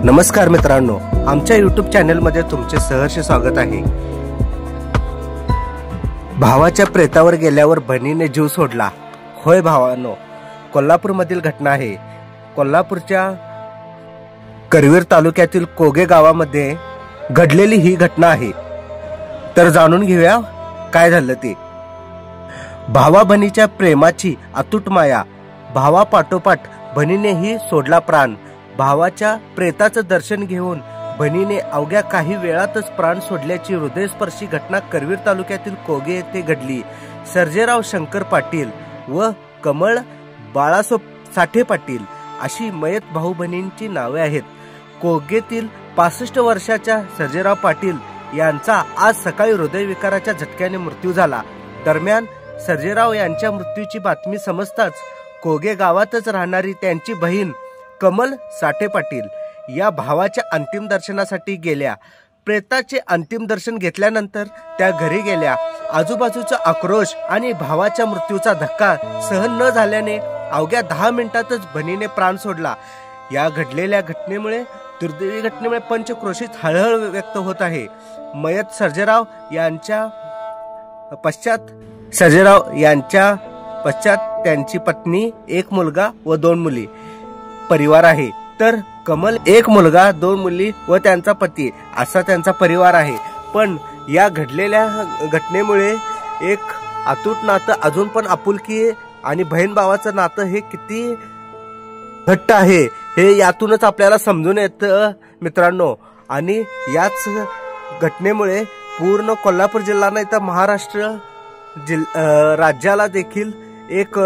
नमस्कार मित्रांनो, आमच्या YouTube चॅनलमध्ये तुमचे सहर्ष स्वागत आहे। भावाच्या प्रेतावर गेल्यावर बहिणीने जीव सोडला। होय भावांनो, कोल्हापूरमधील घटना आहे। कोल्हापूरच्या करवीर तालुक्यातील कोगे गावामध्ये घडलेली ही घटना आहे। तर जाणून घेऊया काय झालं ते। भावा बहिणीच्या प्रेमाची अतूट माया, भावा पाठोपाठ बहिणीनेही सोडला प्राण। भावाच्या प्रेताचं दर्शन घेऊन बहिणीने अवघ्या काही वेळातच प्राण सोडल्याची हृदयस्पर्शी घटना करवीर तालुक्यातील कोगे येथे घडली। सर्जेराव शंकर पाटील व कमळ बाळासो साठे पाटील अशी मयत भाऊ बहिणींची नावे आहेत। कोगेतील 65 वर्षाच्या सर्जेराव पाटील यांचा आज सकाळी हृदयविकाराच्या झटक्याने मृत्यू झाला। दरम्यान सर्जेराव यांच्या मृत्यूची बातमी समजताच कोगे गावातच राहणारी त्यांची बहीण कमल साठे पाटील या भावाच्या अंतिम दर्शनासाठी गेल्या। प्रेताचे अंतिम दर्शन घेतल्यानंतर त्या घरी गेल्या। आजूबाजूचा आक्रोश आणि भावाच्या मृत्यूचा धक्का सहन न झाल्याने अवघ्या 10 मिनिटातच बहिणीने प्राण सोडला। या घडलेल्या घटनेमुळे दुर्दैवी घटनेमुळे पंचक्रोशीत हळहळ व्यक्त होत आहे। मयत सर्जेराव यांच्या पश्चात त्यांची पत्नी, एक मुलगा व 2 मुली परिवार आहे। तर कमल एक मुलगा 2 मुली व त्यांचा पती असा त्यांचा परिवार आहे। पण या घडलेल्या घटनेमुळे एक अतूट नातं, अजून पण आपुलकी आणि बहीण भावाचं नातं हे किती घट्ट आहे हे यातूनच आपल्याला समजून येतं मित्रांनो। आणि याच घटनेमुळे पूर्ण कोल्हापूर जिल्हा नाही तर महाराष्ट्र राज्याला देखील एक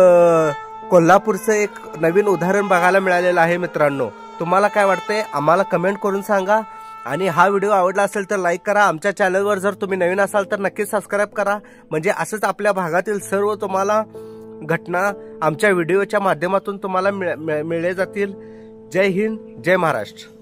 कोल्हापूरचं एक नवीन उदाहरण बघायला मिळालेलं आहे मित्रांनो। तुम्हाला काय वाटतंय आम्हाला कमेंट करून सांगा। आणि हा व्हिडिओ आवडला असेल तर लाईक करा। आमच्या चॅनलवर जर तुम्ही नवीन असाल तर नक्कीच सबस्क्राईब करा, म्हणजे असंच आपल्या भागातील सर्व तुम्हाला घटना आमच्या व्हिडिओच्या माध्यमातून तुम्हाला मिळले जातील। जय हिंद, जय महाराष्ट्र।